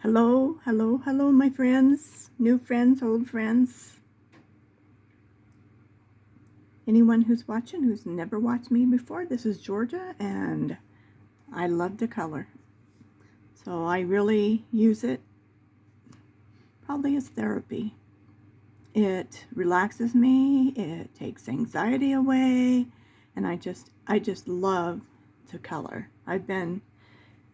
Hello, hello, hello, my friends, new friends, old friends. Anyone who's watching who's never watched me before, this is Georgia, and I love to color. So I really use it probably as therapy. It relaxes me, it takes anxiety away, and I just love to color. I've been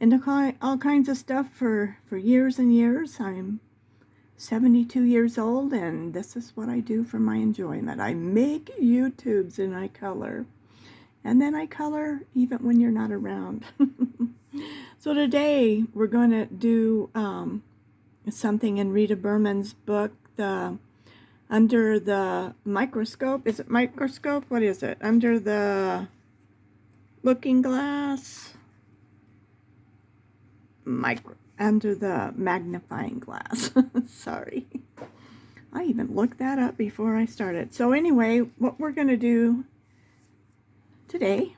into all kinds of stuff for years and years. I'm 72 years old, and this is what I do for my enjoyment. I make YouTubes and I color. And then I color even when you're not around. So today we're going to do something in Rita Berman's book, Under the Microscope. Is it microscope? What is it? Under the Looking Glass? Under the Magnifying Glass. Sorry. I even looked that up before I started. So anyway, what we're going to do today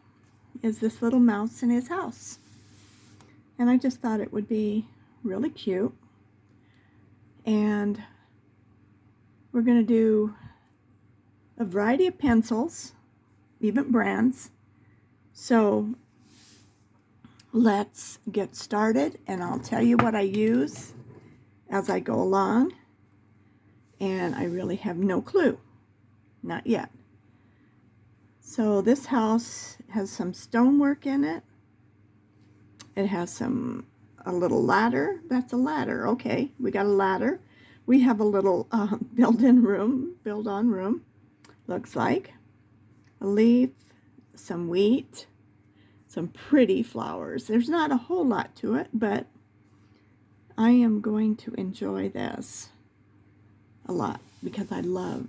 is this little mouse in his house. And I just thought it would be really cute. And we're going to do a variety of pencils, even brands. So let's get started, and I'll tell you what I use as I go along. And I really have no clue, not yet. So this house has some stonework in it. It has a little ladder. That's a ladder. Okay, we got a ladder. We have a little built-on room, looks like. A leaf, some wheat, some pretty flowers. There's not a whole lot to it, but I am going to enjoy this a lot because I love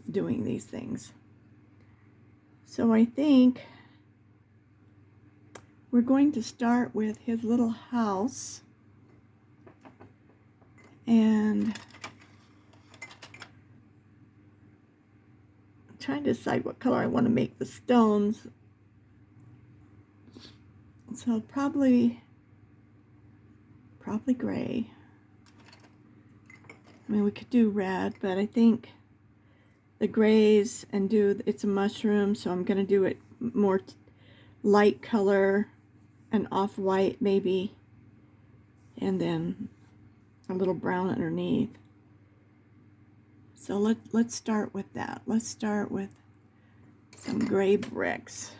doing these things. So I think we're going to start with his little house, and I'm trying to decide what color I want to make the stones. So probably gray. I mean, we could do red, but I think the grays and it's a mushroom, so I'm going to do it more light color and off-white maybe, and then a little brown underneath. So let's start with that. Let's start with some gray bricks.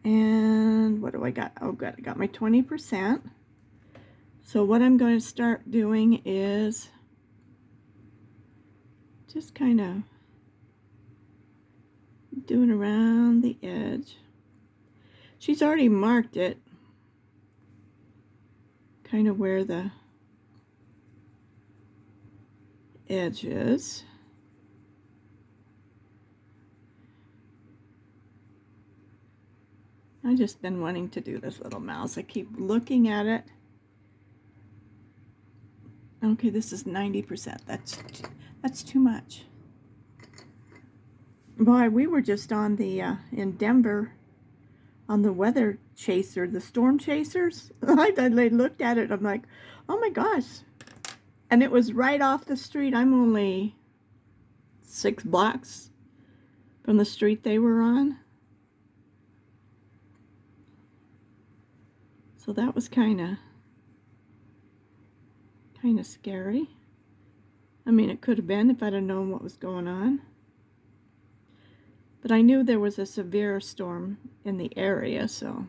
And what do I got? Oh, good. I got my 20%. So what I'm going to start doing is just kind of doing around the edge. She's already marked it, kind of where the edge is. I've just been wanting to do this little mouse. I keep looking at it. Okay, this is 90%. That's too much. Boy, we were just on the in Denver on the weather chaser, the storm chasers. I looked at it. I'm like, oh my gosh. And it was right off the street. I'm only 6 blocks from the street they were on. So that was kind of scary. I mean, it could have been if I'd have known what was going on. But I knew there was a severe storm in the area, so.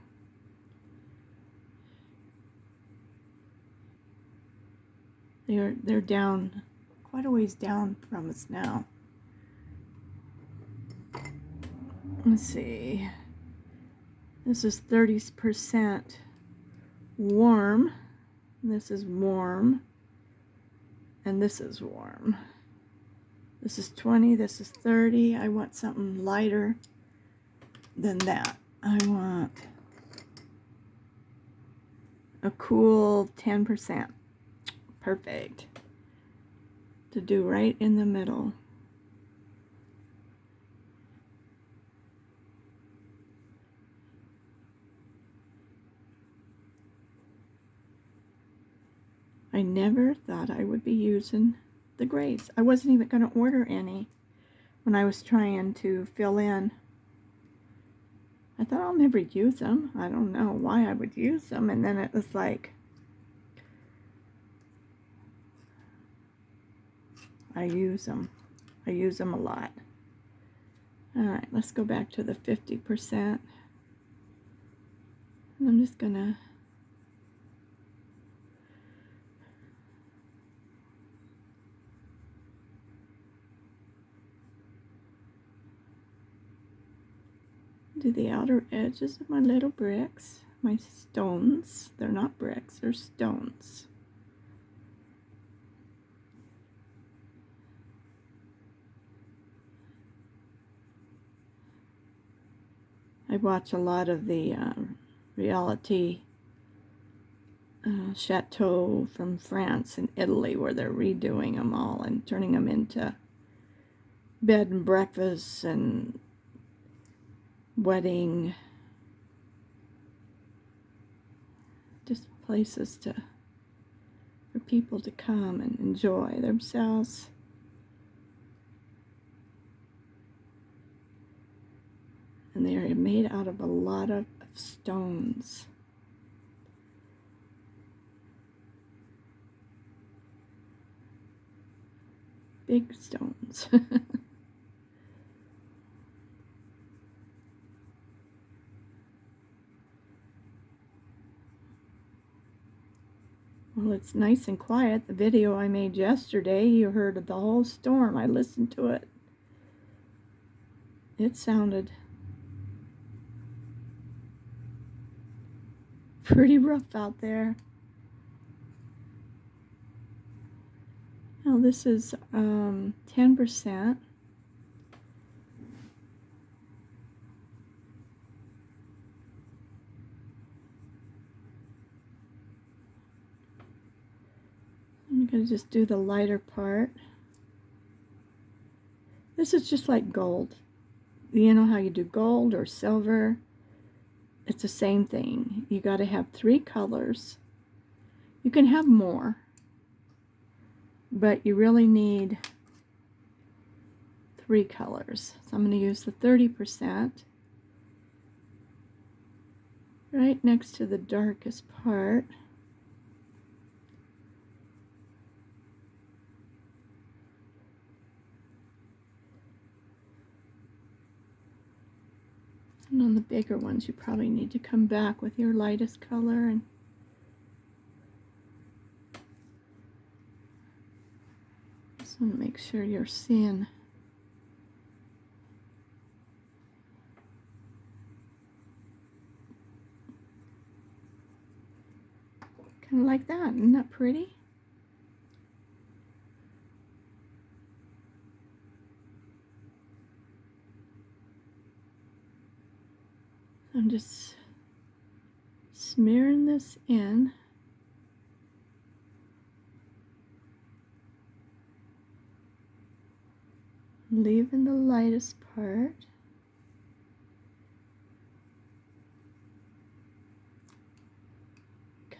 They're down, quite a ways down from us now. Let's see. This is 30% warm. This is warm. And this is warm. This is 20, this is 30. I want something lighter than that. I want a cool 10%. Perfect. To do right in the middle. I never thought I would be using the grays. I wasn't even going to order any when I was trying to fill in. I thought I'll never use them. I don't know why I would use them. And then it was like, I use them. I use them a lot. All right, let's go back to the 50%. I'm just going to do the outer edges of my little bricks, my stones. They're not bricks, they're stones. I watch a lot of the reality chateau from France and Italy where they're redoing them all and turning them into bed and breakfasts and wedding, just places for people to come and enjoy themselves. And they are made out of a lot of stones. Big stones. Well, it's nice and quiet. The video I made yesterday, you heard of the whole storm. I listened to it. It sounded pretty rough out there. Now this is 10%. I'm going to just do the lighter part. This is just like gold. You know how you do gold or silver? It's the same thing. You got to have 3 colors. You can have more, but you really need 3 colors. So I'm going to use the 30% right next to the darkest part. And on the bigger ones, you probably need to come back with your lightest color and just want to make sure you're seeing kind of like that. Isn't that pretty? I'm just smearing this in. Leaving the lightest part.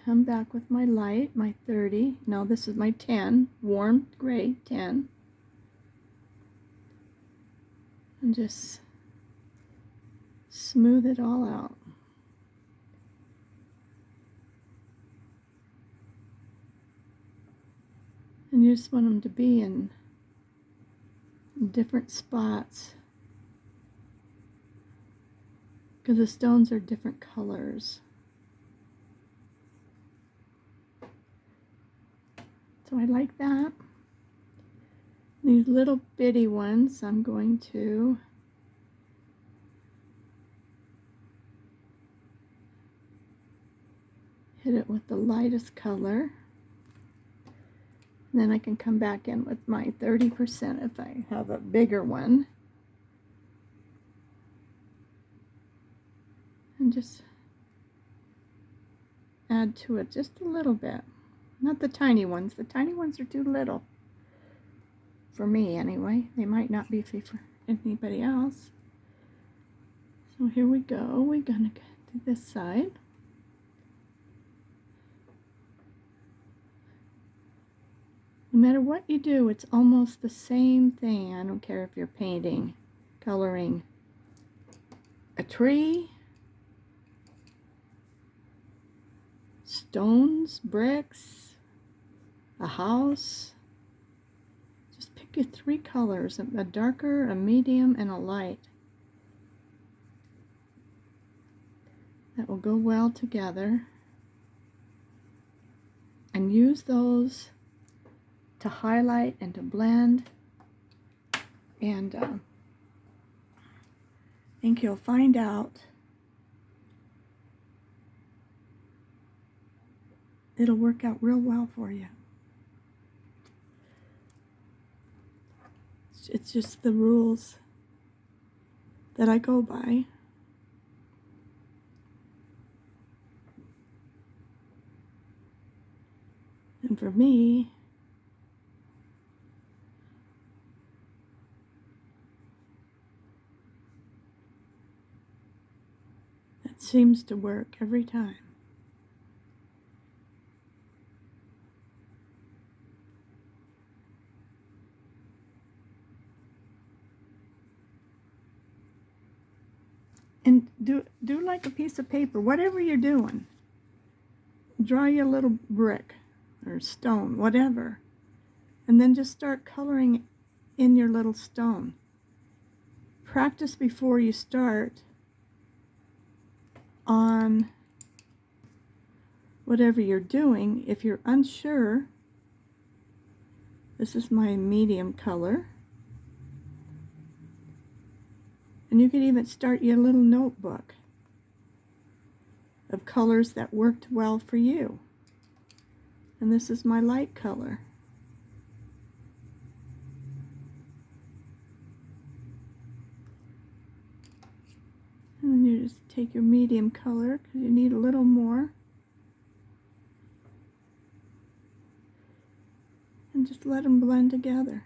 Come back with my light, my 30. No, this is my 10. Warm gray 10. And just smooth it all out. And you just want them to be in different spots because the stones are different colors. So I like that. These little bitty ones, I'm going to hit it with the lightest color. And then I can come back in with my 30% if I have a bigger one. And just add to it just a little bit. Not the tiny ones. The tiny ones are too little. For me, anyway. They might not be for anybody else. So here we go. We're going to do this side. No matter what you do, it's almost the same thing. I don't care if you're painting, coloring a tree, stones, bricks, a house. Just pick your 3 colors, a darker, a medium, and a light. That will go well together. And use those to highlight and to blend. And I think you'll find out it'll work out real well for you. It's just the rules that I go by. And for me, that seems to work every time. And do like a piece of paper, whatever you're doing. Draw your little brick or stone, whatever. And then just start coloring in your little stone. Practice before you start on whatever you're doing. If you're unsure, this is my medium color. And you could even start your little notebook of colors that worked well for you. And this is my light color. And then you just take your medium color because you need a little more. And just let them blend together.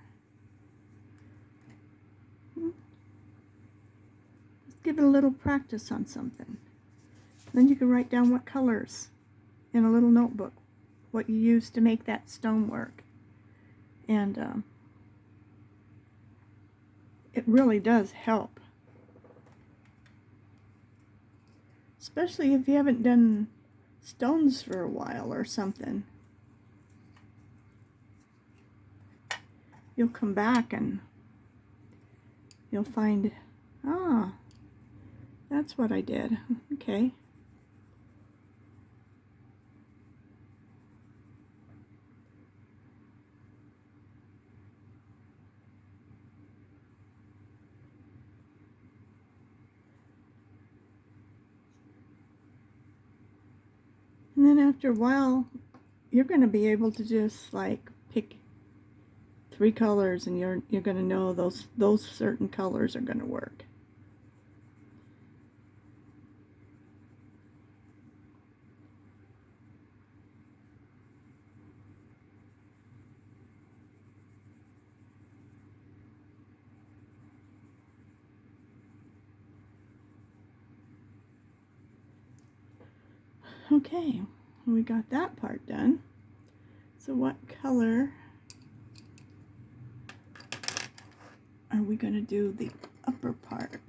Give it a little practice on something. Then you can write down what colors in a little notebook, what you use to make that stone work. And it really does help. Especially if you haven't done stones for a while or something. You'll come back and you'll find, that's what I did. Okay. And then after a while, you're going to be able to just like pick 3 colors, and you're going to know those certain colors are going to work. Okay, we got that part done. So what color are we going to do the upper part?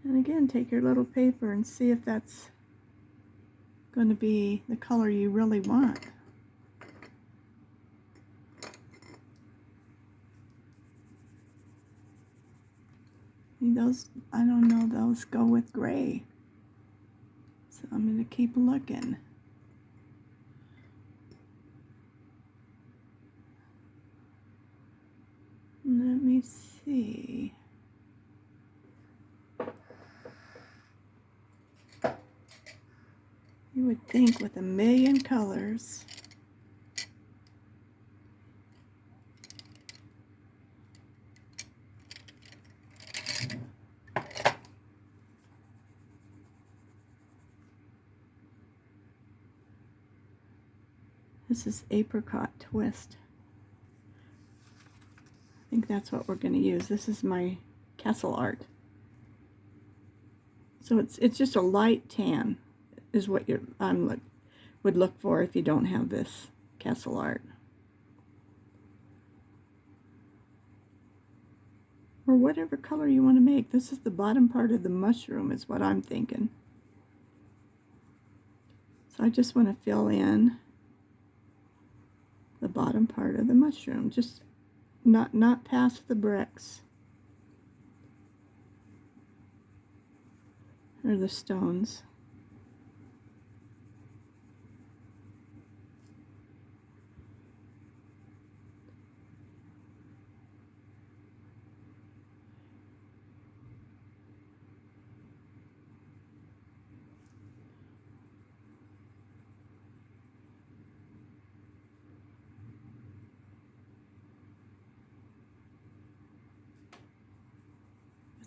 And again, take your little paper and see if that's going to be the color you really want. Those, I don't know, those go with gray. So I'm going to keep looking. Let me see. You would think with a million colors, this is apricot twist. I think that's what we're going to use. This is my castle art. So it's just a light tan is what I'm would look for if you don't have this castle art. Or whatever color you want to make. This is the bottom part of the mushroom is what I'm thinking. So I just want to fill in the bottom part of the mushroom, just not past the bricks or the stones.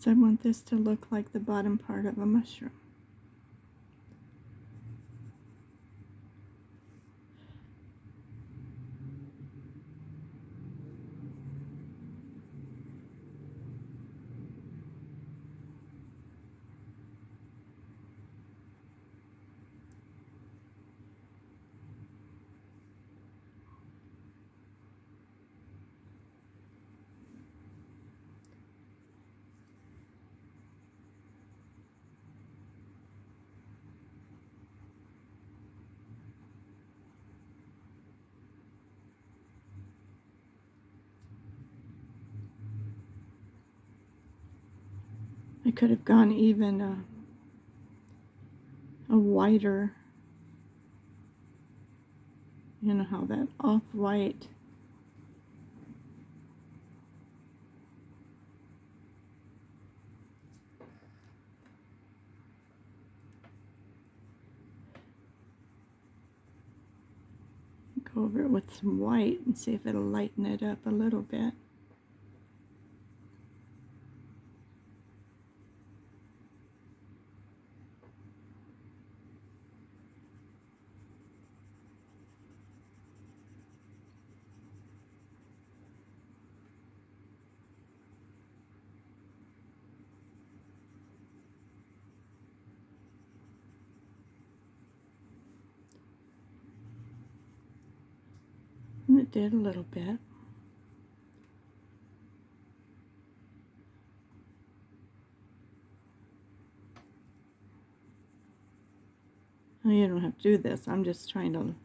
I want this to look like the bottom part of a mushroom. I could have gone even a whiter, you know how that off-white go over it with some white and see if it'll lighten it up a little bit. And it did a little bit. Well, you don't have to do this. I'm just trying to...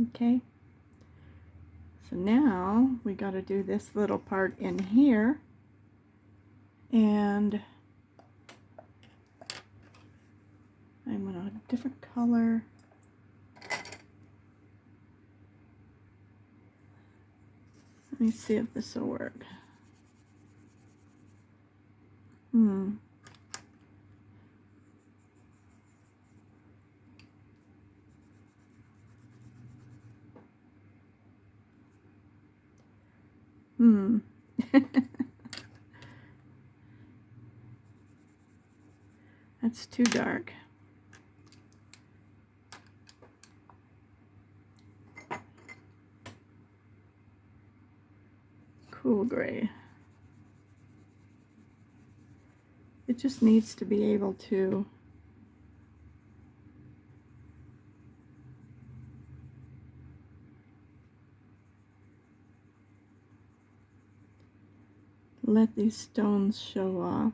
Okay. So now we got to do this little part in here. And I'm going to have a different color. Let me see if this will work. That's too dark. Cool gray. It just needs to be able to let these stones show off.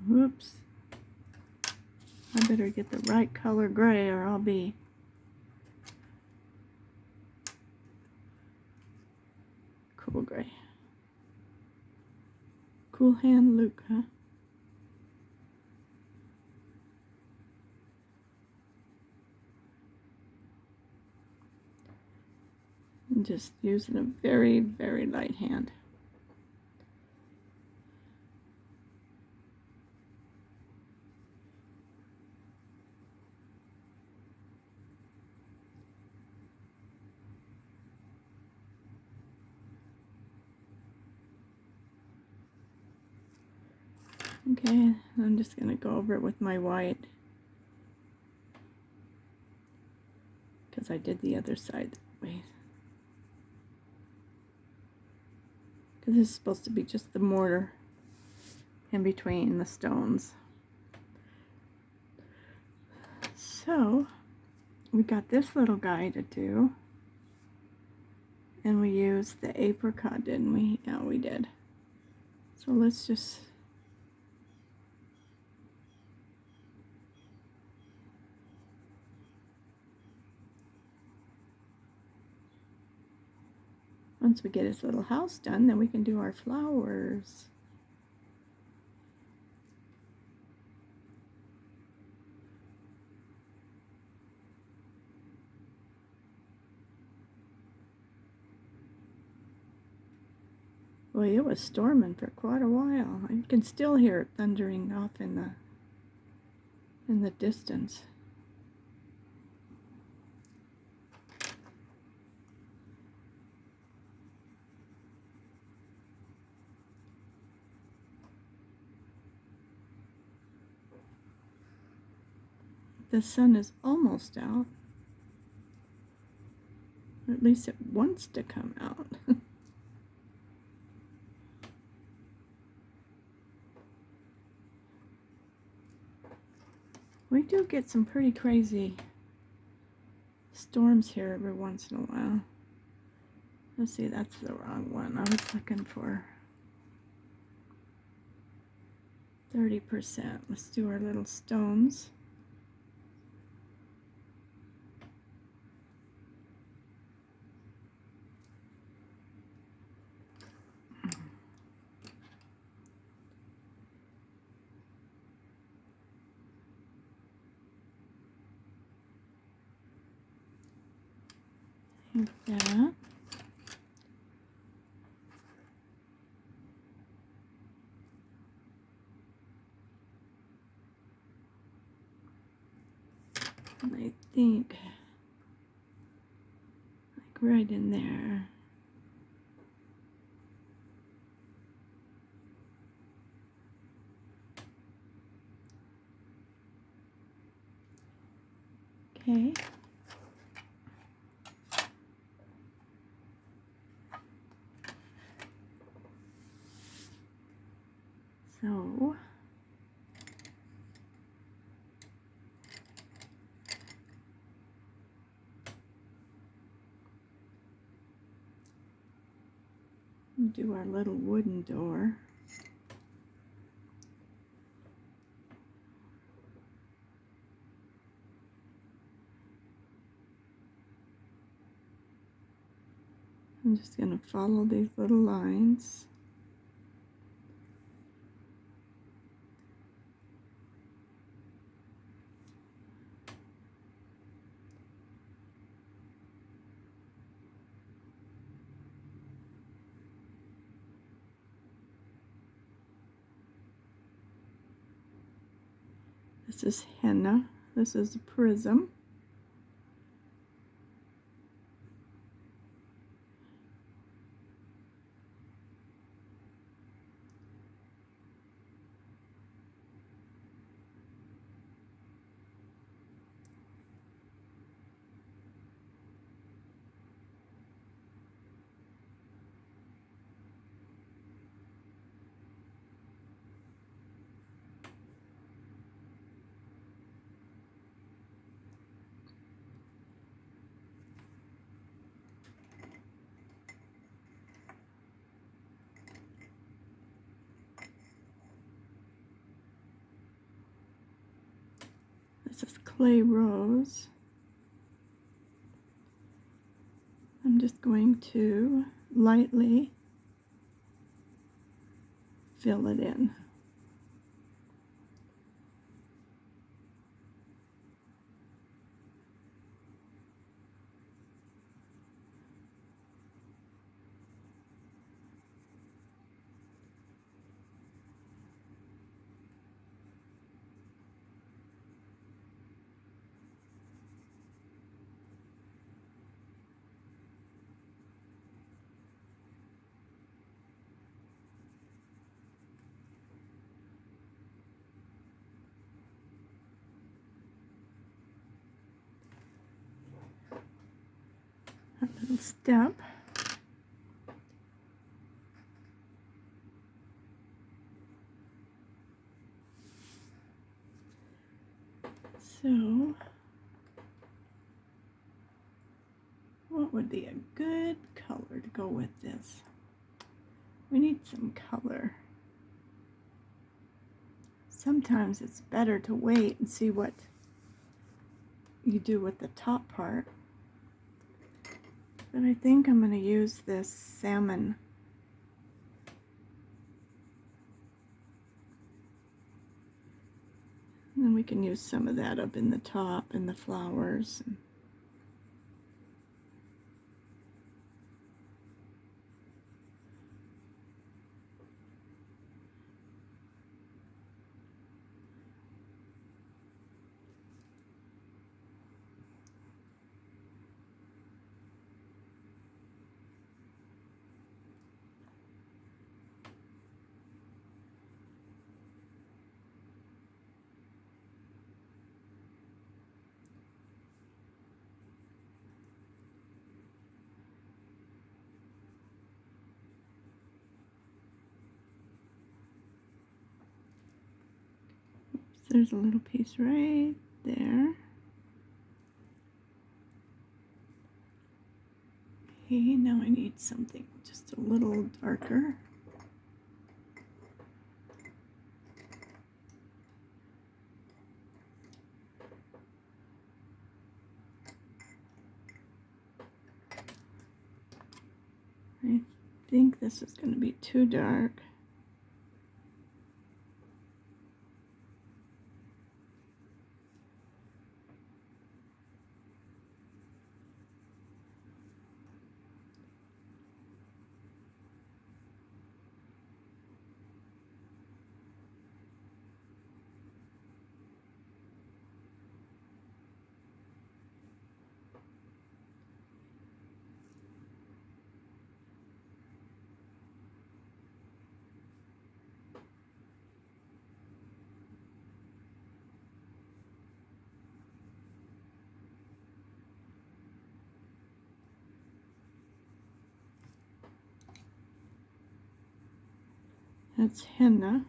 Whoops. I better get the right color gray or I'll be cool gray. Cool hand Luke, huh? I'm just using a very, very light hand. Okay, I'm just going to go over it with my white, because I did the other side that way. Because this is supposed to be just the mortar in between the stones. So we got this little guy to do, and we used the apricot, didn't we? Yeah, we did. So let's just once we get his little house done, then we can do our flowers. Well, it was storming for quite a while. I can still hear it thundering off in the distance. The sun is almost out. Or at least it wants to come out. We do get some pretty crazy storms here every once in a while. Let's see, that's the wrong one. I was looking for 30%. Let's do our little stones. Like that. And I think, like right in there. Okay. So do our little wooden door. I'm just going to follow these little lines. This is henna. This is a prism. This is clay rose. I'm just going to lightly fill it in. step. So, what would be a good color to go with this? We need some color. Sometimes it's better to wait and see what you do with the top part. But I think I'm going to use this salmon. And then we can use some of that up in the top and the flowers. There's a little piece right there. Okay, now I need something just a little darker. I think this is going to be too dark. That's henna.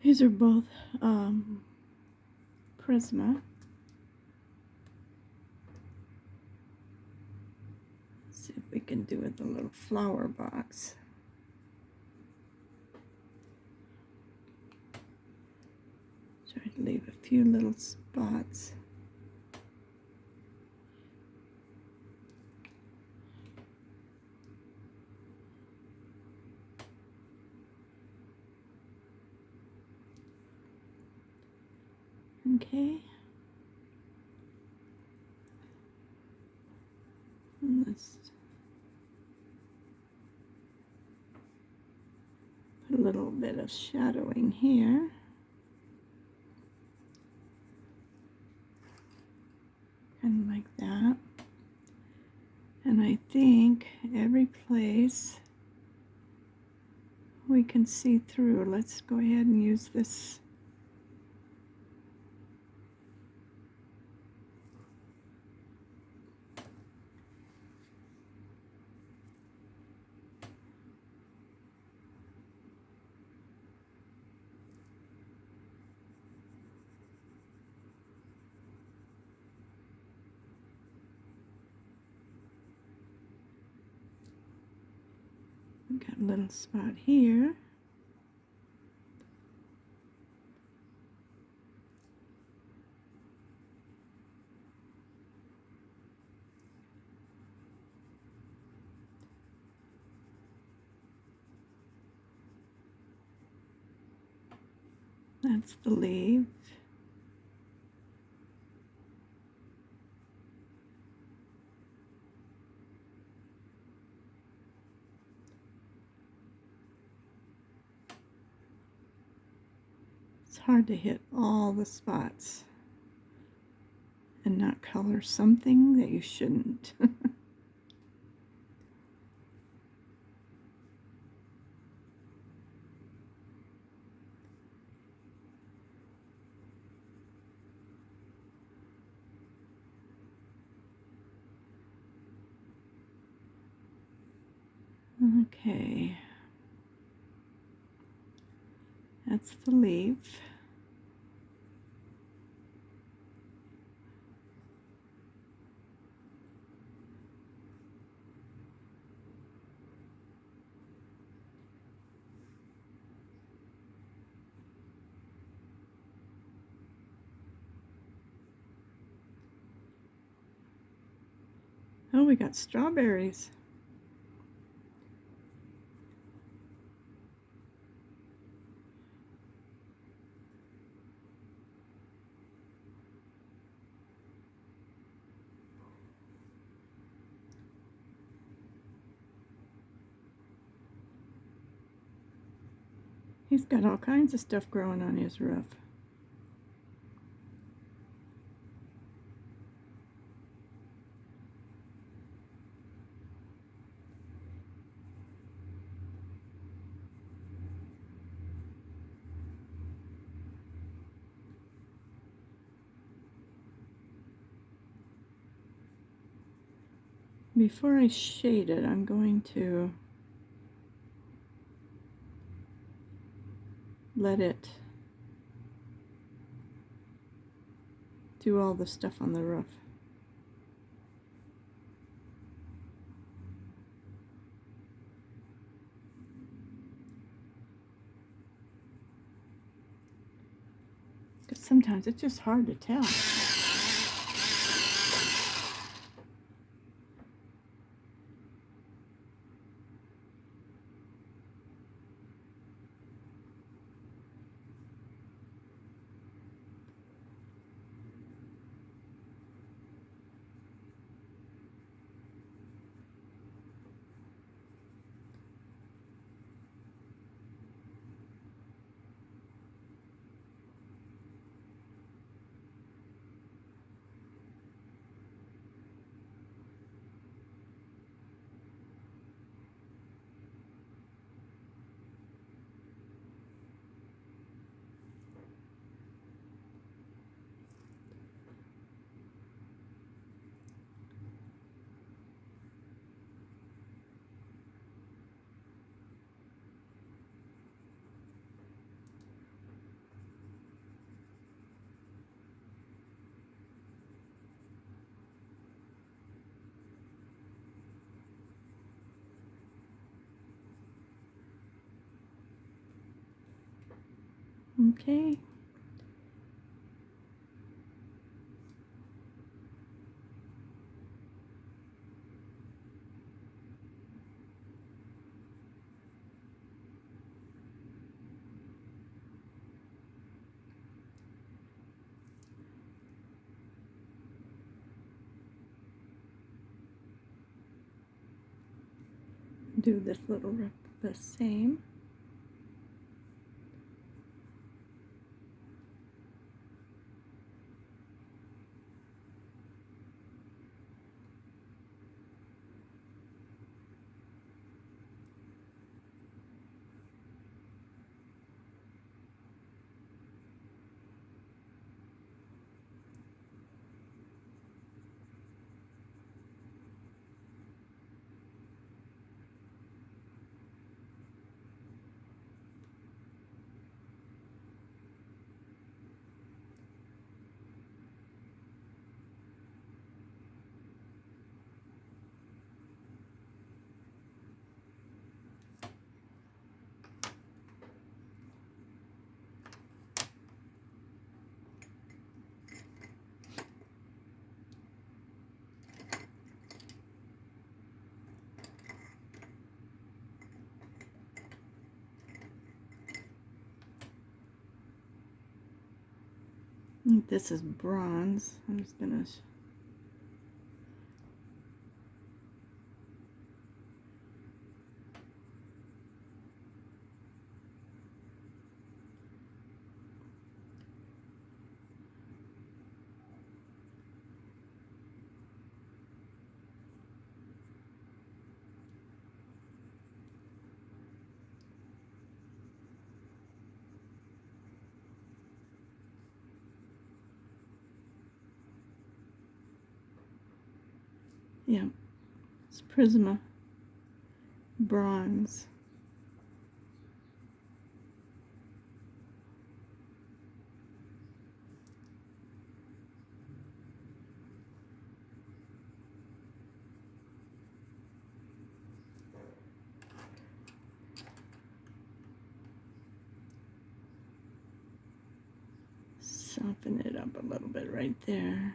These are both Prisma. Let's see if we can do it with a little flower box. Try to leave a few little spots. Okay. And let's put a little bit of shadowing here. Kind of like that. And I think every place we can see through. Let's go ahead and use this. Got a little spot here. That's the leaf. It's hard to hit all the spots and not color something that you shouldn't. Okay. That's the leaf. Oh, we got strawberries. He's got all kinds of stuff growing on his roof. Before I shade it, I'm going to let it do all the stuff on the roof. Because sometimes it's just hard to tell. Okay. Do this little rip the same. This is bronze. I'm just gonna it's Prisma bronze. Soften it up a little bit right there.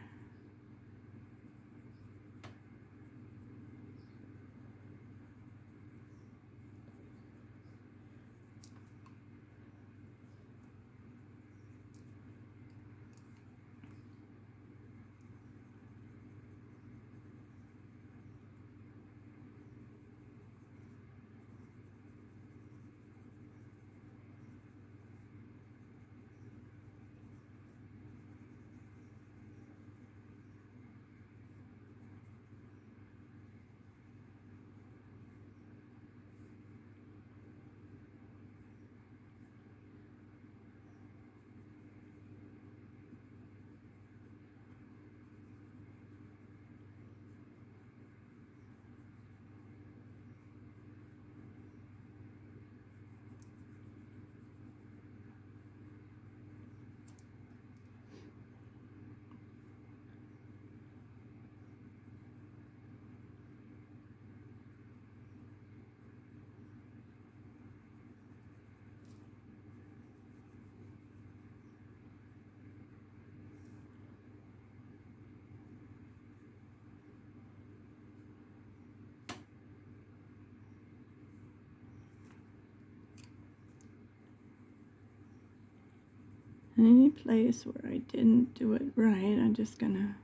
Any place where I didn't do it right, I'm just gonna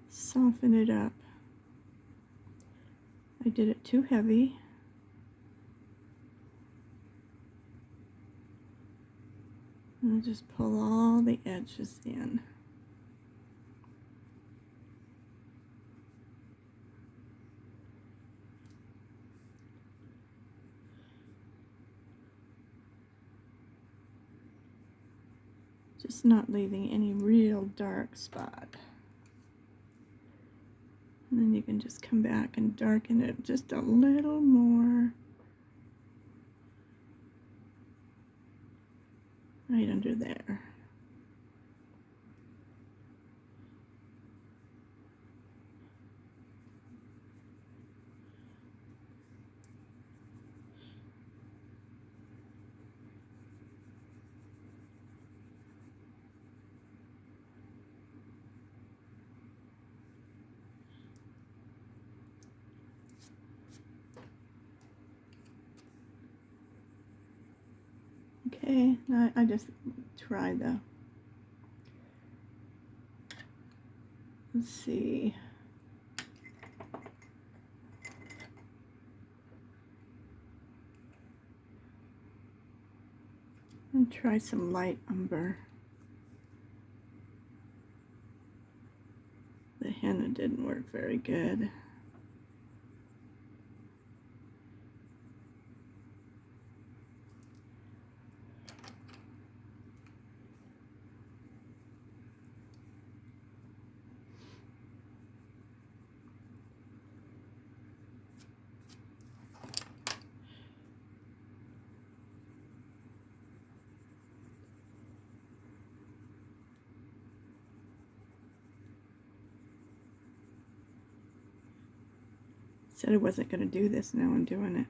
soften it up. I did it too heavy. And I'll just pull all the edges in. Just not leaving any real dark spot. And then you can just come back and darken it just a little more. Right under there. Okay, now I just try let's see. And try some light umber. The henna didn't work very good. Said I wasn't going to do this, now I'm doing it.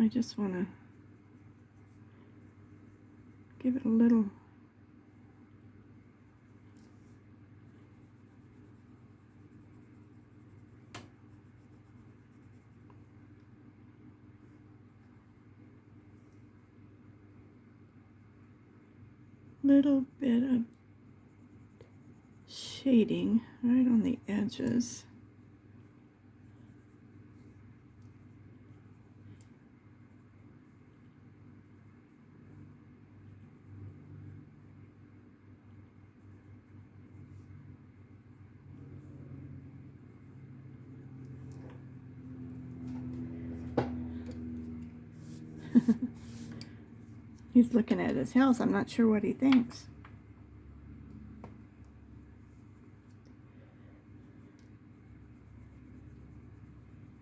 I just want to give it a little bit of shading right on the edges. He's looking at his house. I'm not sure what he thinks.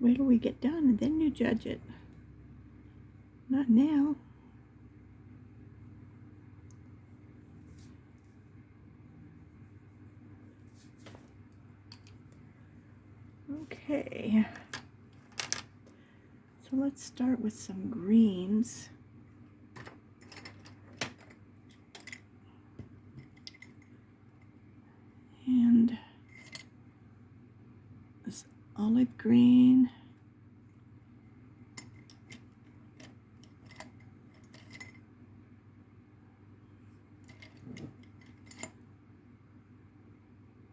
Wait till we get done and then you judge it. Not now. Okay. So let's start with some greens. And this olive green.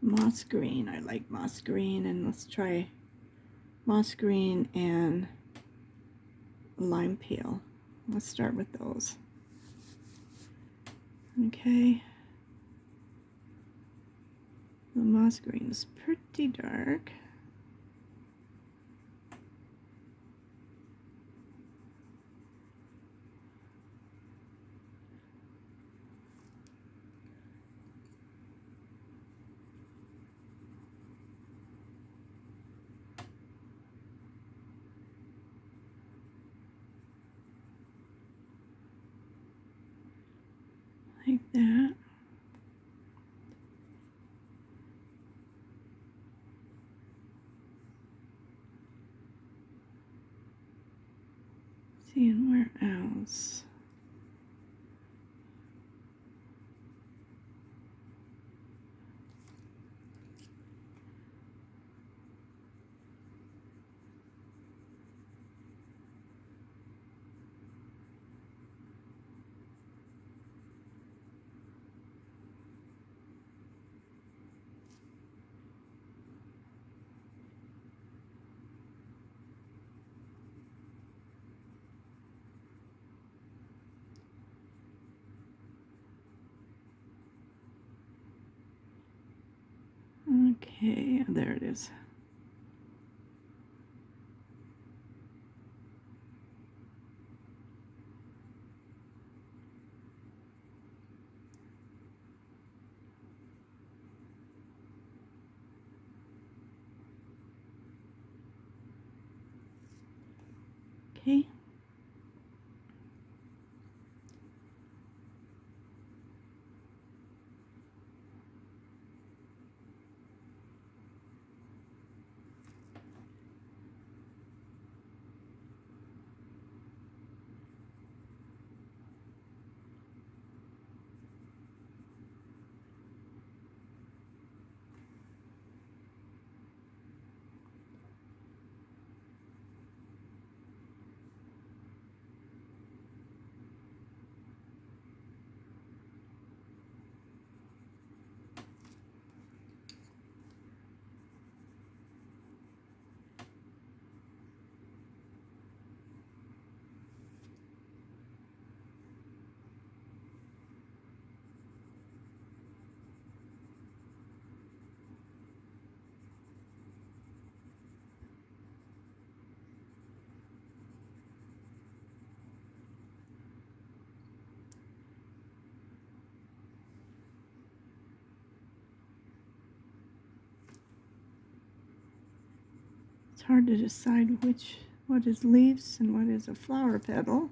Moss green. I like moss green, and let's try moss green and lime peel. Let's start with those. Okay. The moss green is pretty dark. Like that. Seeing where else. Okay, there it is. Okay. It's hard to decide what is leaves and what is a flower petal.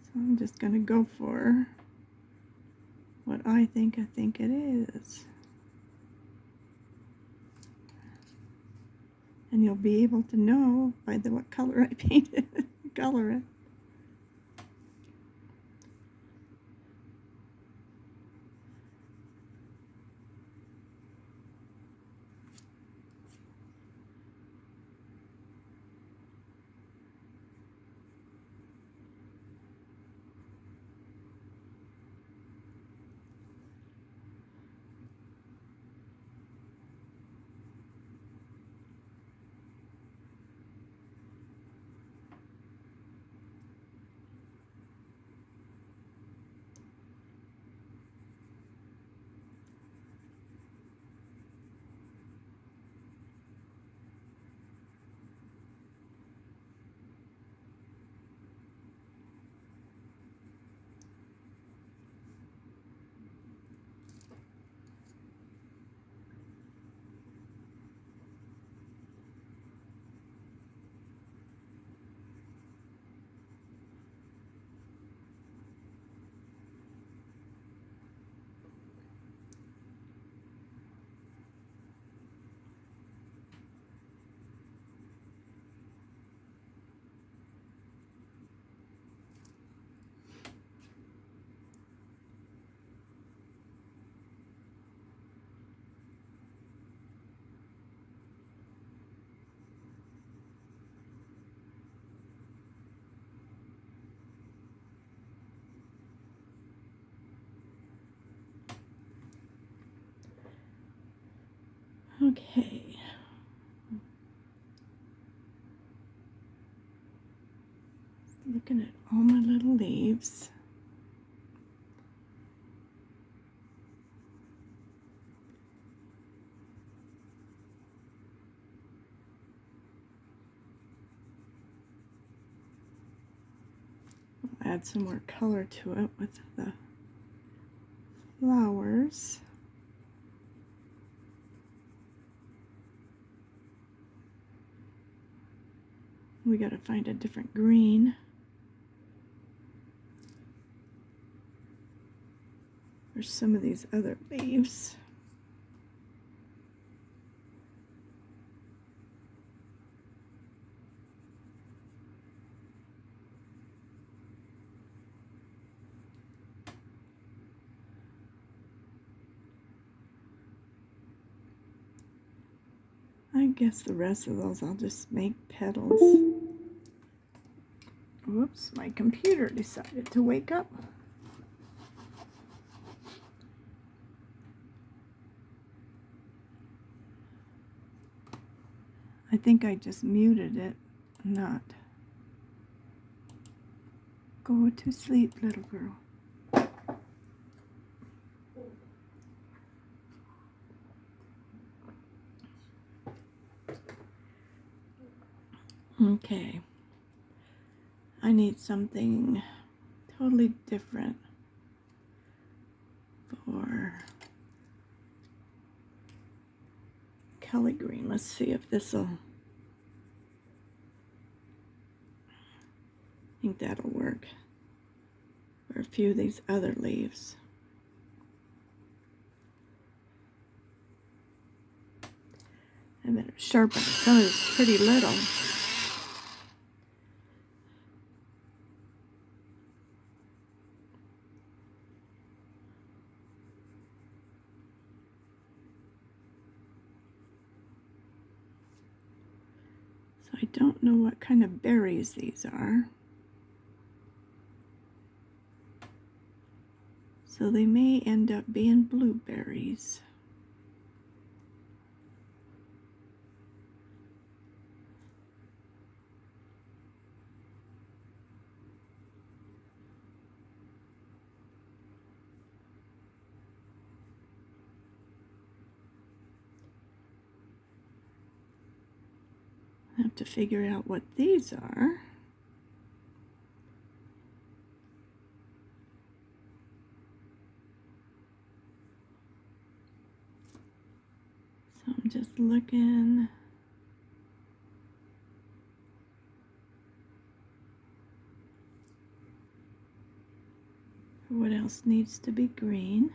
So I'm just going to go for what I think it is. And you'll be able to know by what color I painted color it. Okay. Looking at all my little leaves. I'll add some more color to it with the flowers. We got to find a different green for some of these other leaves. I guess the rest of those I'll just make petals. Whoops, my computer decided to wake up. I think I just muted it, not. Go to sleep, little girl. Okay. I need something totally different for Kelly green. Let's see if this'll, I think that'll work for a few of these other leaves. I better sharpen some of this pretty little. So I don't know what kind of berries these are. So they may end up being blueberries. I have to figure out what these are. So I'm just looking. For what else needs to be green.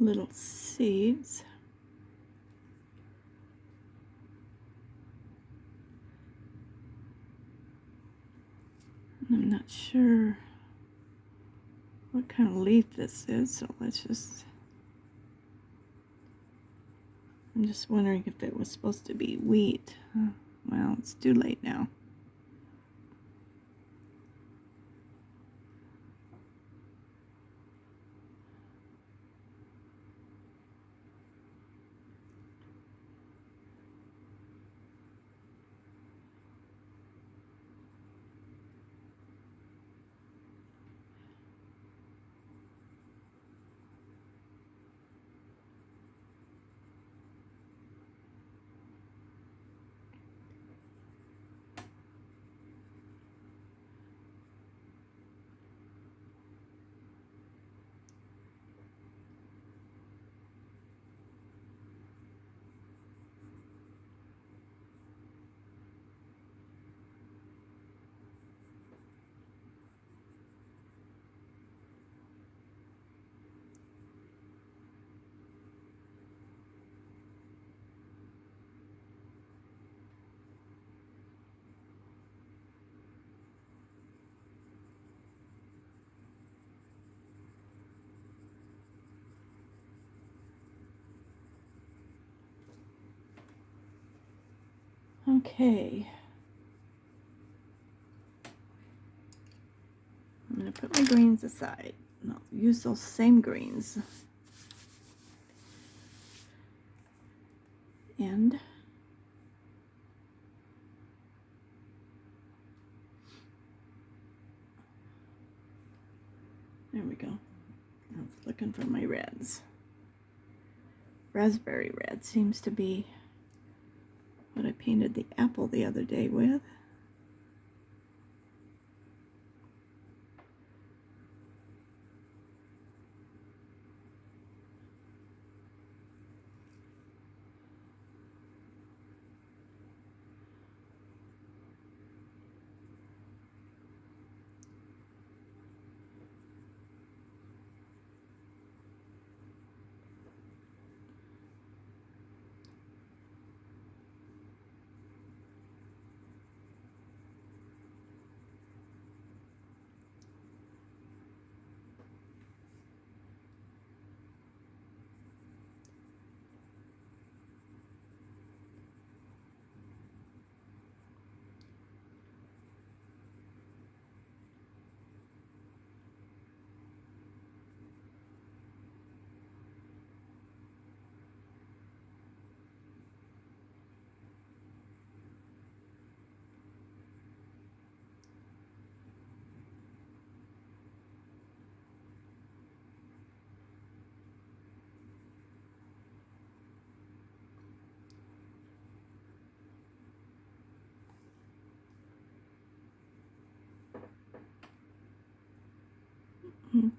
Little seeds. I'm not sure what kind of leaf this is, so let's just, I'm just wondering if it was supposed to be wheat. Well, it's too late now. Okay. I'm going to put my greens aside. And I'll use those same greens. And there we go. I was looking for my reds. Raspberry red seems to be what I painted the apple the other day with.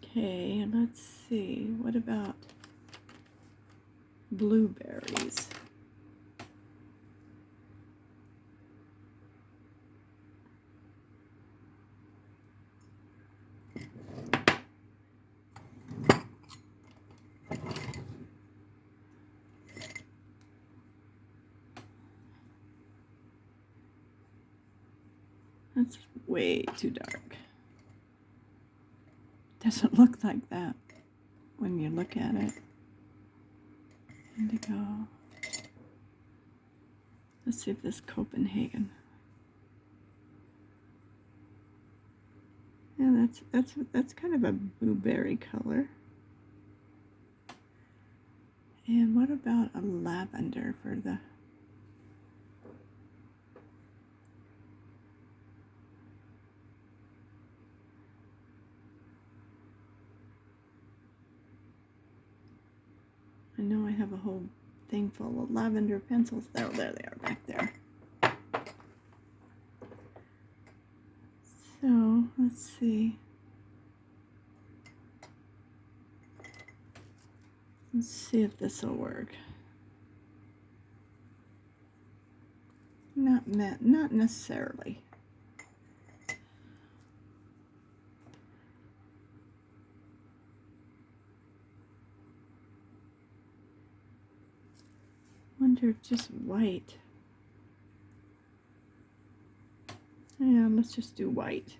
Okay, let's see. What about blueberries? That's way too dark. Doesn't look like that when you look at it. Indigo. Let's see if this Copenhagen. Yeah, that's kind of a blueberry color. And what about a lavender for the I know I have a whole thing full of lavender pencils. Oh, there they are back there. So, let's see. Let's see if this will work. Not necessarily. Wonder if just white. Yeah, let's just do white.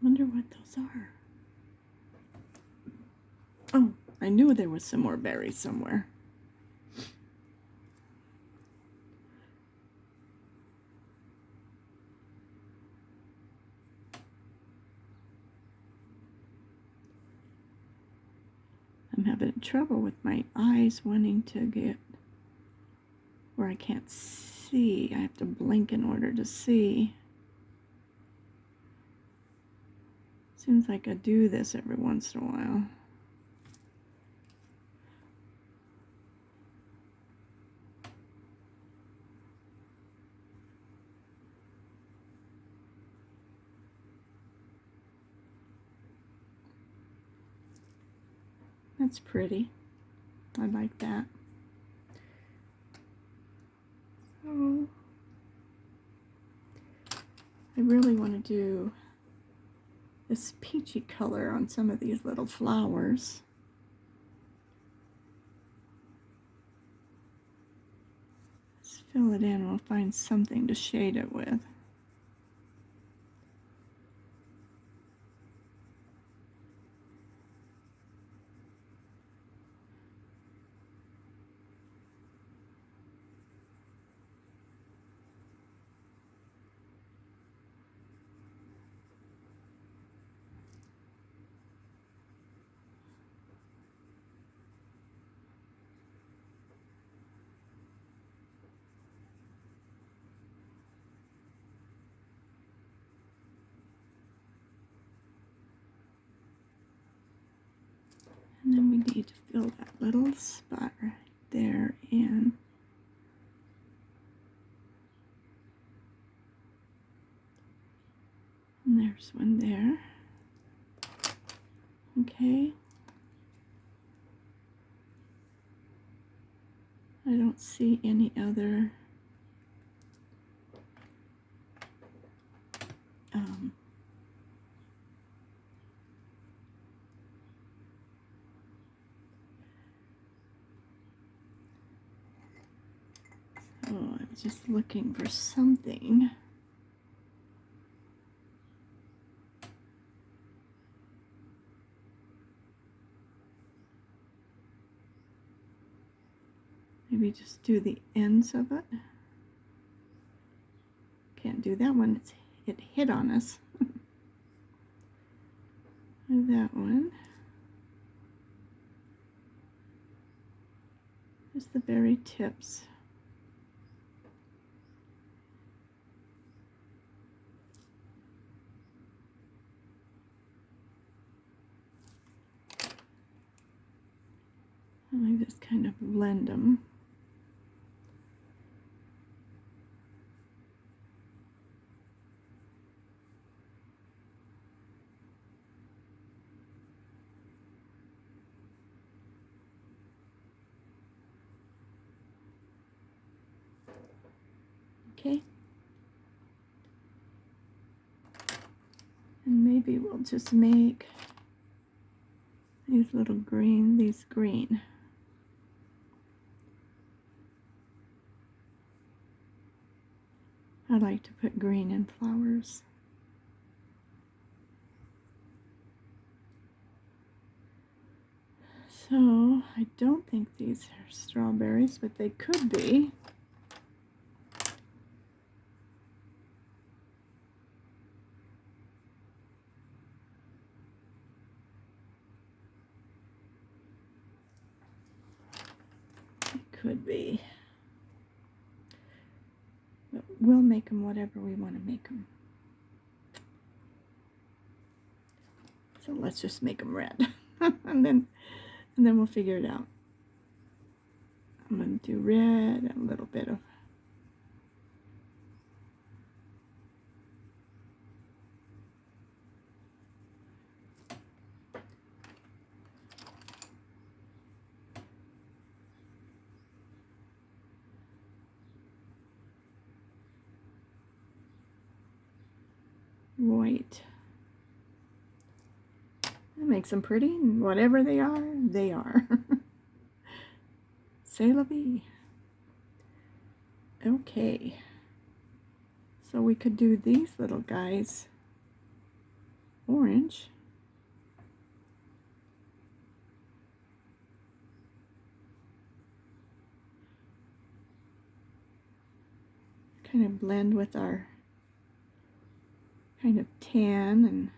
Wonder what those are. Oh, I knew there was some more berries somewhere. I'm having trouble with my eyes wanting to get where I can't see. I have to blink in order to see. Seems like I do this every once in a while. That's pretty. I like that. So I really want to do this peachy color on some of these little flowers. Let's fill it in. We'll find something to shade it with. And then we need to fill that little spot right there in. And there's one there. Okay. I don't see any other oh, I was just looking for something. Maybe just do the ends of it. Can't do that one. It hit on us. Do that one. Just the very tips. And I just kind of blend them. Okay. And maybe we'll just make these little green, these green. I like to put green in flowers. So I don't think these are strawberries, but they could be. Could be. But we'll make them whatever we want to make them. So let's just make them red. and then we'll figure it out. I'm going to do red and a little bit of white. That makes them pretty, and whatever they are, they are. C'est la vie. Okay. So we could do these little guys orange. Kind of blend with our kind of tan and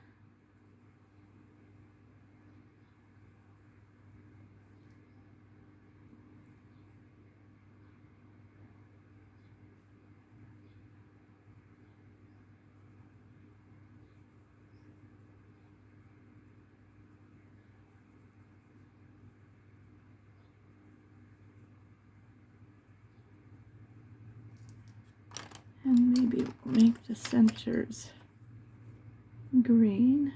And maybe we'll make the centers green.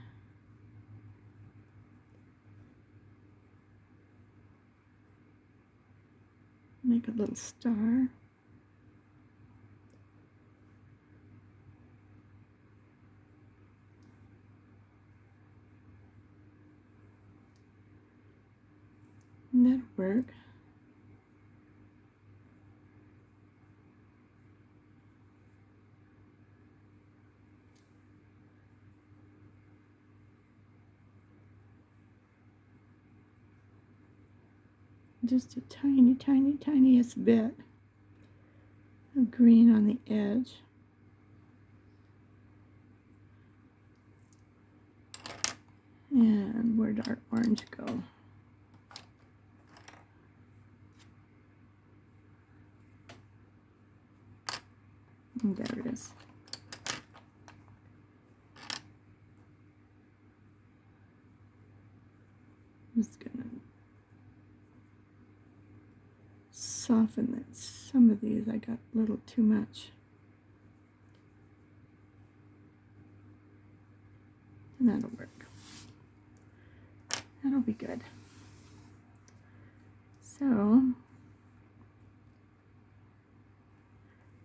Make a little star. And that'll work. Just a tiny, tiny, tiniest bit of green on the edge. And where'd our orange go? And there it is. I'm just gonna soften it. Some of these I got a little too much. And that'll work. That'll be good. So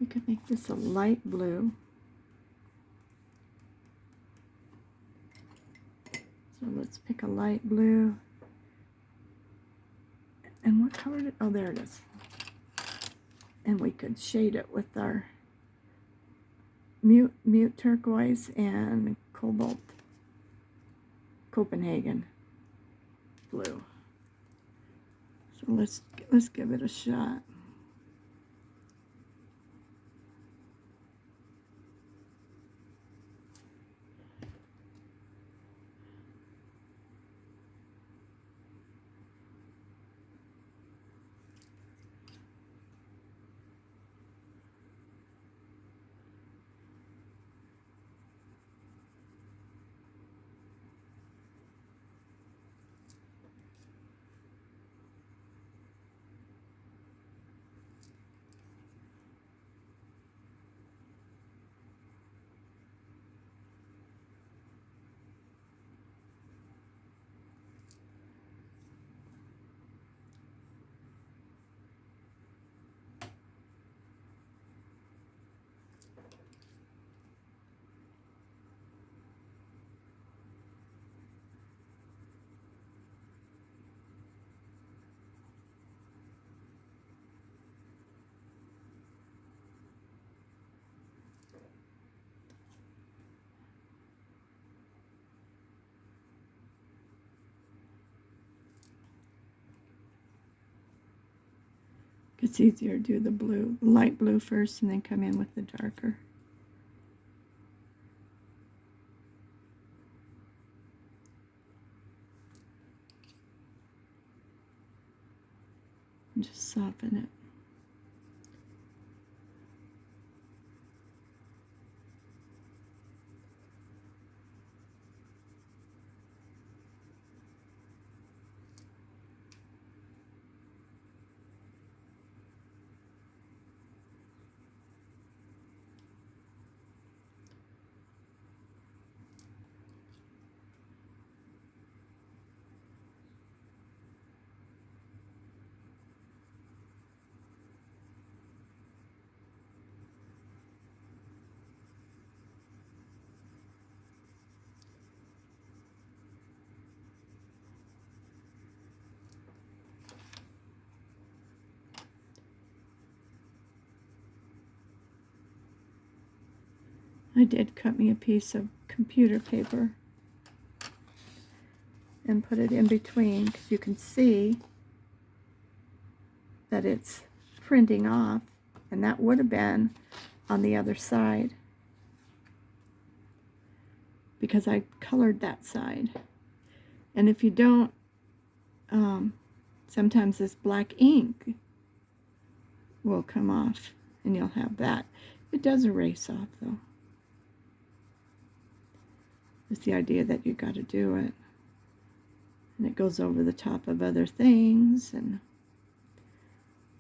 we could make this a light blue. So let's pick a light blue. And what color did, oh, there it is. And we could shade it with our mute turquoise and cobalt Copenhagen blue. So let's give it a shot. It's easier to do the blue, light blue first and then come in with the darker. And just soften it. I did cut me a piece of computer paper and put it in between because you can see that it's printing off, and that would have been on the other side because I colored that side. And if you don't, sometimes this black ink will come off and you'll have that. It does erase off though. It's the idea that you got to do it. And it goes over the top of other things and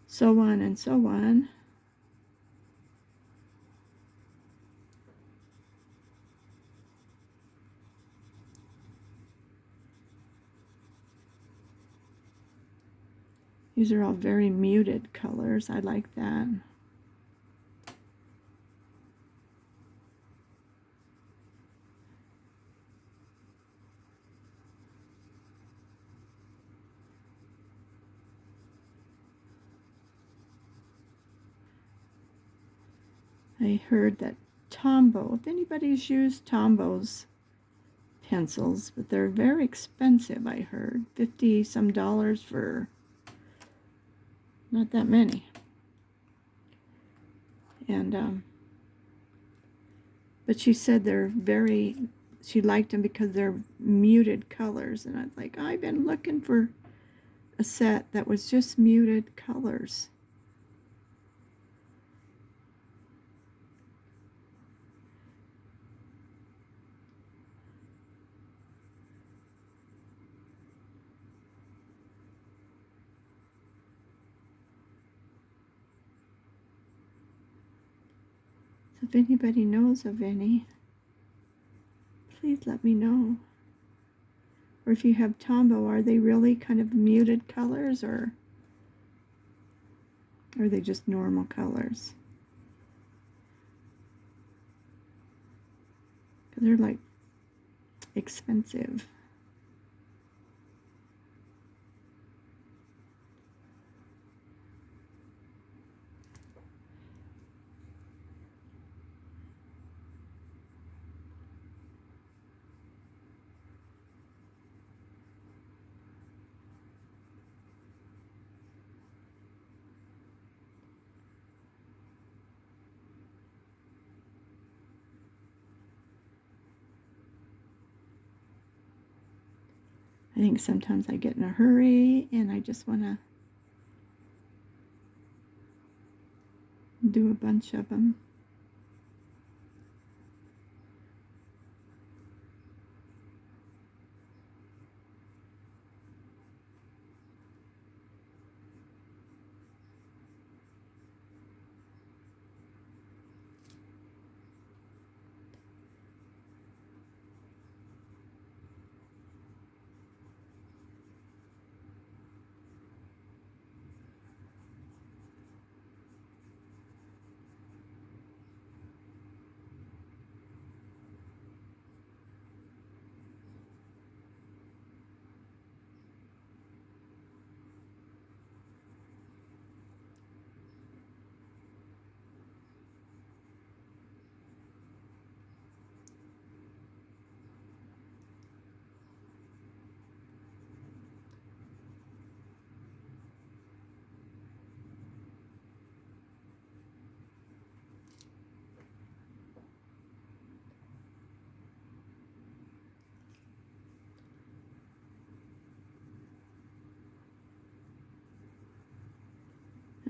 so on and so on. These are all very muted colors. I like that. I heard that Tombow, if anybody's used Tombow's pencils, but they're very expensive, I heard. $50 some for not that many. And but she said she liked them because they're muted colors, and I was like, I've been looking for a set that was just muted colors. So if anybody knows of any, please let me know. Or if you have Tombow, are they really kind of muted colors, or are they just normal colors? Because they're like expensive. I think sometimes I get in a hurry and I just want to do a bunch of them.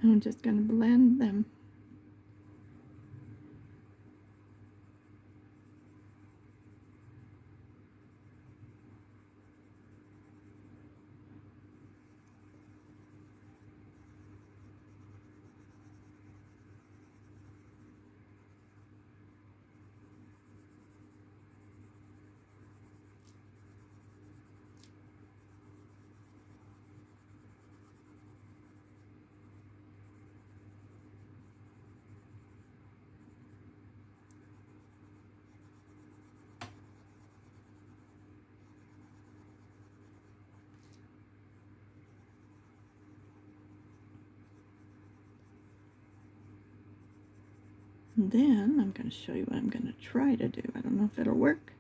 I'm just going to blend them. And then I'm going to show you what I'm going to try to do. I don't know if it'll work.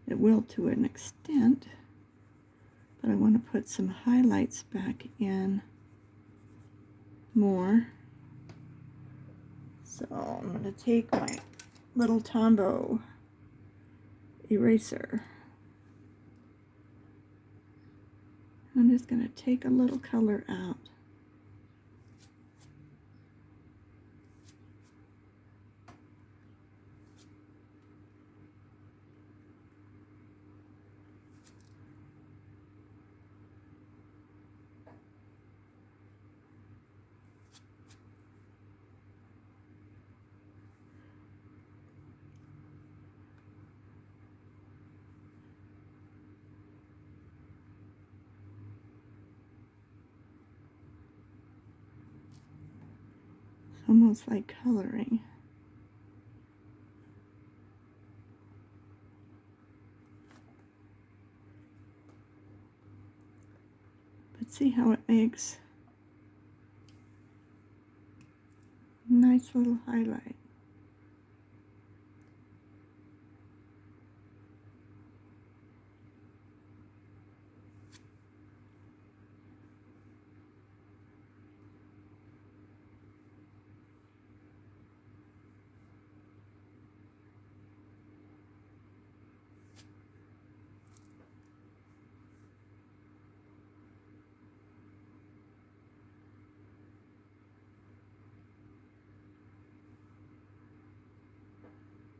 It will to an extent, but I want to put some highlights back in more. So I'm going to take my little Tombow eraser. I'm just going to take a little color out. almost like coloring. But see how it makes a nice little highlight.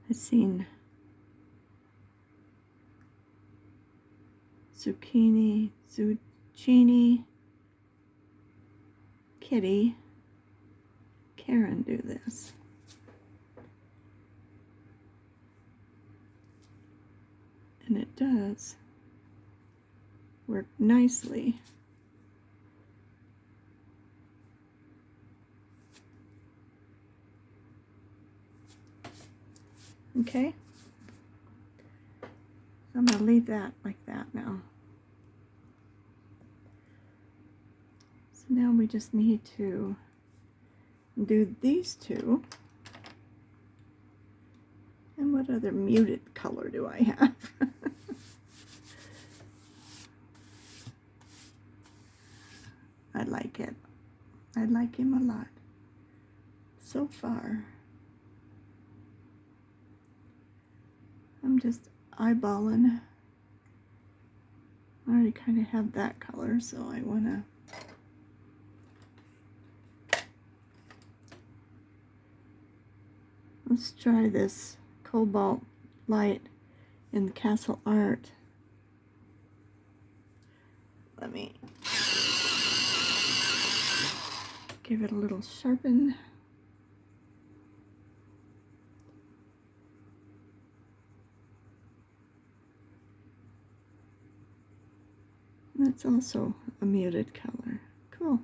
I've seen zucchini, Kitty, Karen do this. And it does work nicely. Okay, so I'm going to leave that like that now. So now we just need to do these two. And what other muted color do I have? I like it. I like him a lot so far. I'm just eyeballing. I already kind of have that color, so I want to let's try this cobalt light in Castle Art. Let me give it a little sharpen. That's also a muted color. Cool.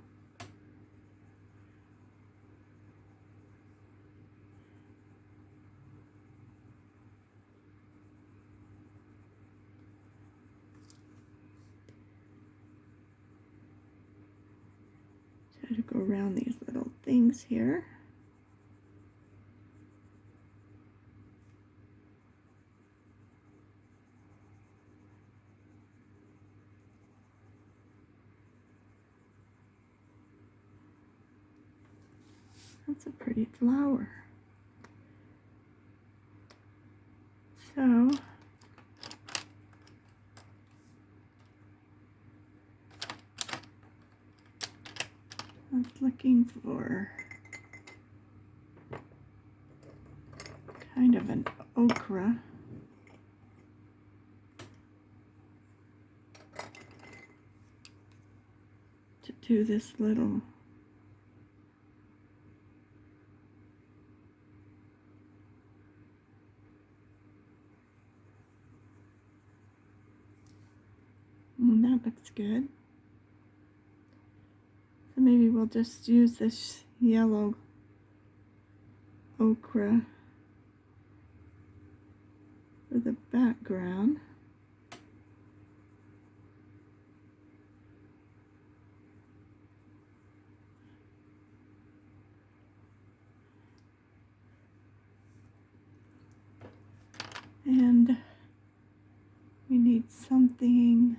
Try to go around these little things here. That's a pretty flower. So I was looking for kind of an ochre. To do this little that looks good. So maybe we'll just use this yellow ochre for the background. And we need something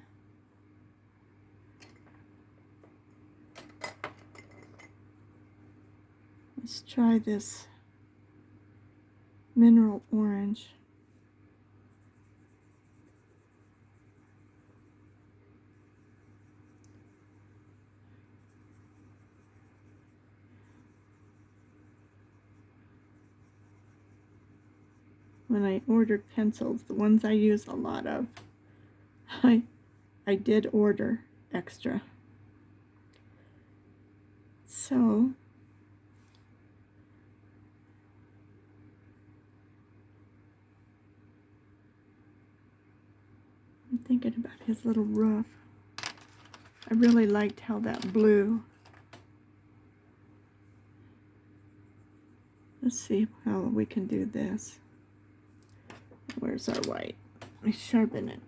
let's try this mineral orange. When I ordered pencils, the ones I use a lot of, I did order extra. So I'm thinking about his little roof. I really liked how that blue Let's see how we can do this. Where's our white? Let me sharpen it.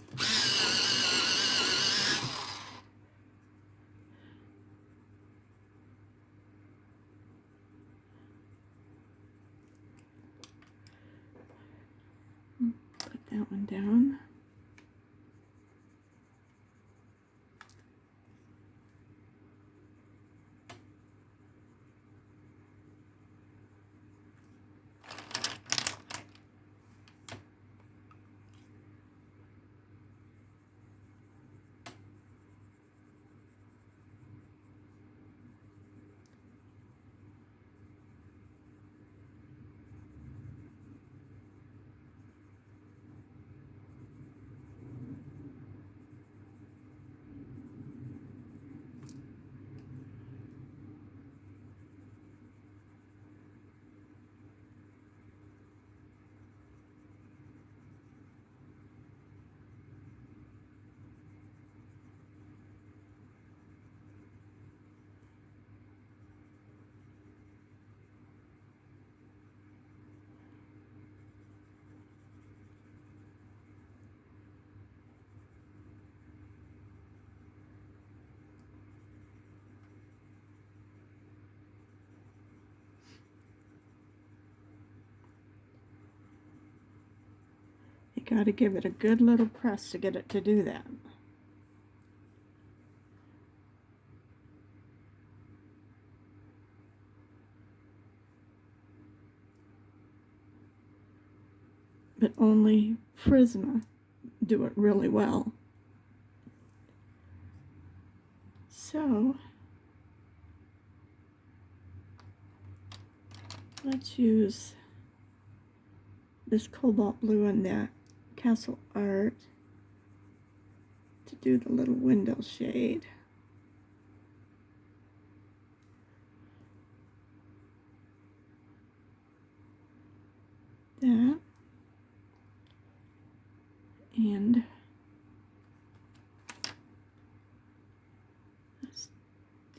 Put that one down. You got to give it a good little press to get it to do that. But only Prisma do it really well. So let's use this cobalt blue and that Castle Art to do the little window shade. That. And let's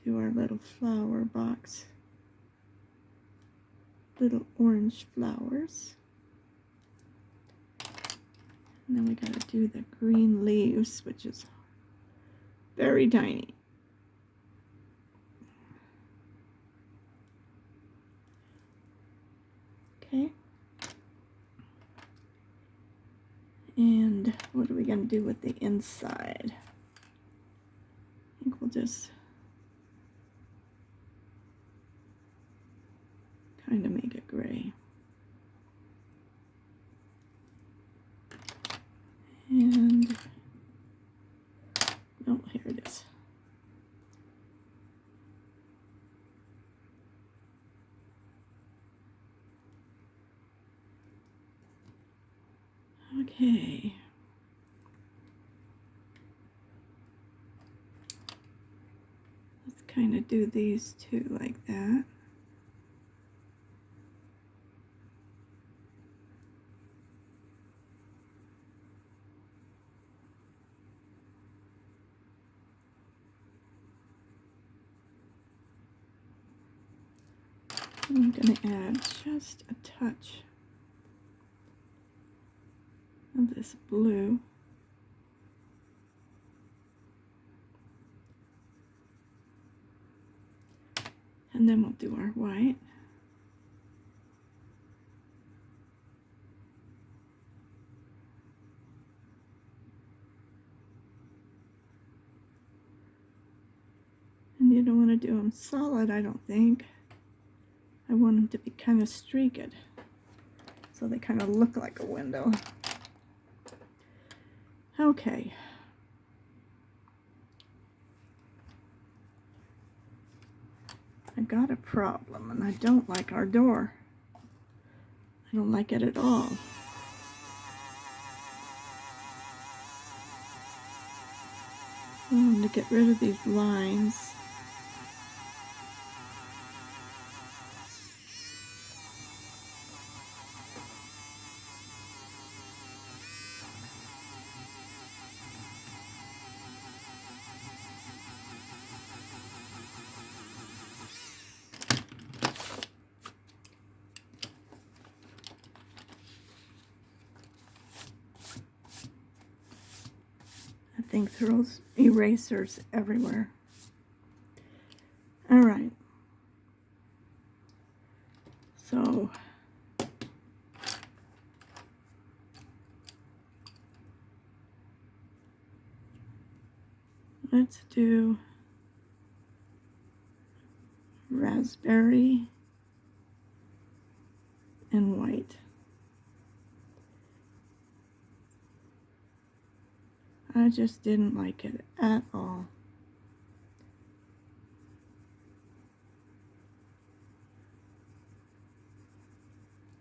do our little flower box. Little orange flowers. And then we got to do the green leaves, which is very tiny. Okay. And what are we going to do with the inside? I think we'll just kind of make it gray. And, oh, here it is. Okay. Let's kind of do these two like that. I'm going to add just a touch of this blue. And then we'll do our white. And you don't want to do them solid, I don't think. I want them to be kind of streaked, so they kind of look like a window. Okay. I got a problem, and I don't like our door. I don't like it at all. I want to get rid of these lines. thing throws erasers everywhere. All right. So let's do raspberry and white. I just didn't like it at all.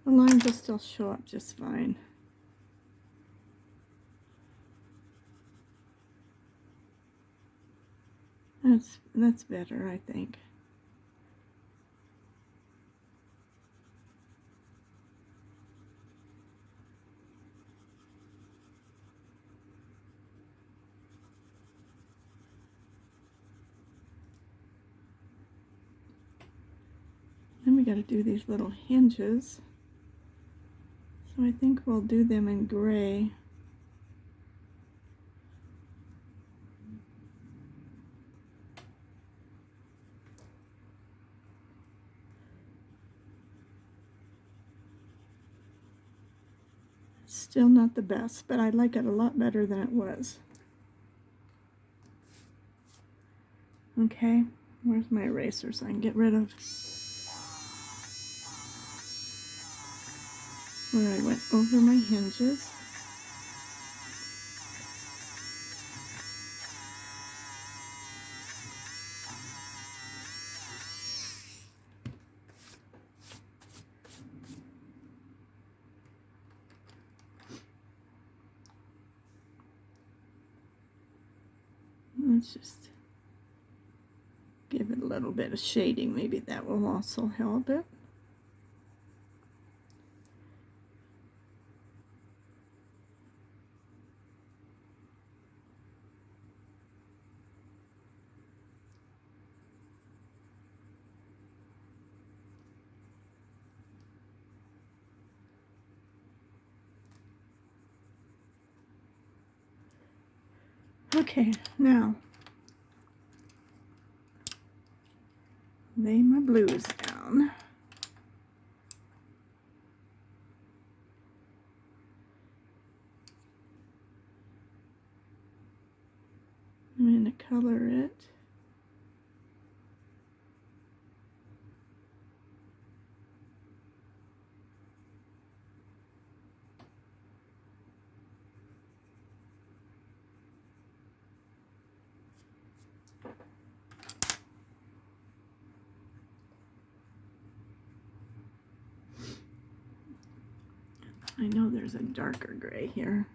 The lines will still show up just fine. That's better, I think. Then we got to do these little hinges. So I think we'll do them in gray. Still not the best, but I like it a lot better than it was. Okay, where's my eraser so I can get rid of where I went over my hinges. Let's just give it a little bit of shading. Maybe that will also help it. Okay, now lay my blues down. I'm going to color it. I know there's a darker gray here.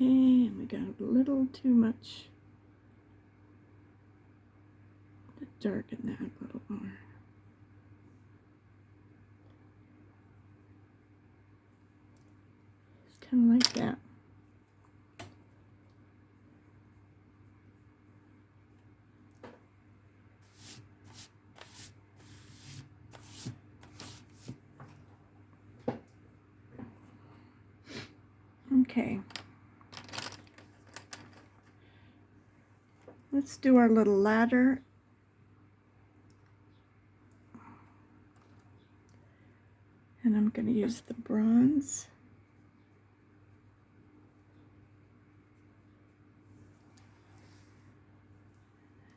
Okay, and we got a little too much to darken that a little more. Just kind of like that. Okay. Let's do our little ladder. And I'm going to use the bronze.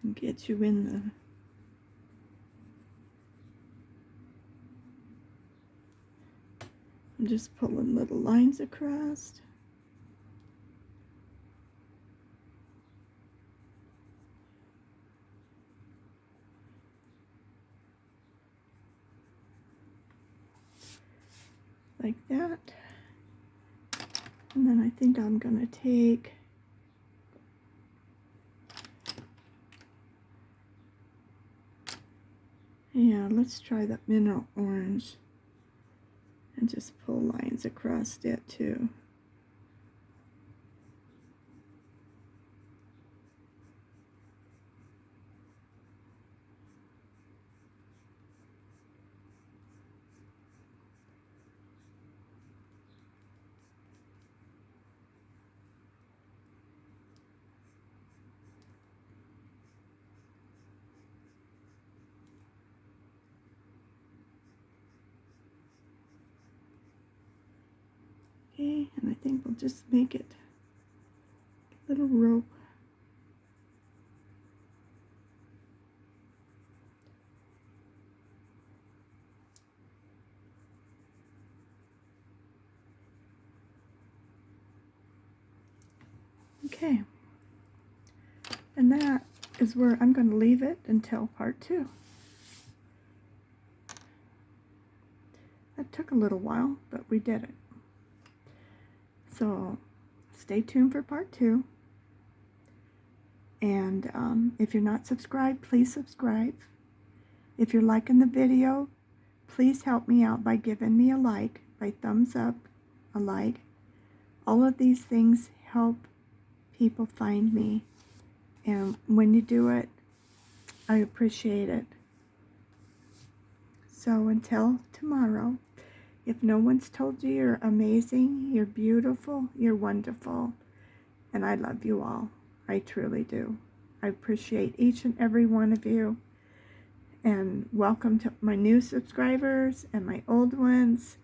And get you in the I'm just pulling little lines across. like that. And then I think I'm going to take let's try the mineral orange and just pull lines across it too. Okay, and I think we'll just make it a little rope. Okay, and that is where I'm going to leave it until part 2. That took a little while, but we did it. So stay tuned for part 2. And if you're not subscribed, please subscribe. If you're liking the video, please help me out by giving me a like, by thumbs up, a like. All of these things help people find me. And when you do it, I appreciate it. So until tomorrow, if no one's told you you're amazing, you're beautiful, you're wonderful, and I love you all. I truly do. I appreciate each and every one of you. And welcome to my new subscribers and my old ones,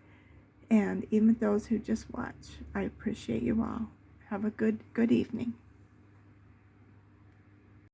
and even those who just watch. I appreciate you all. Have a good evening.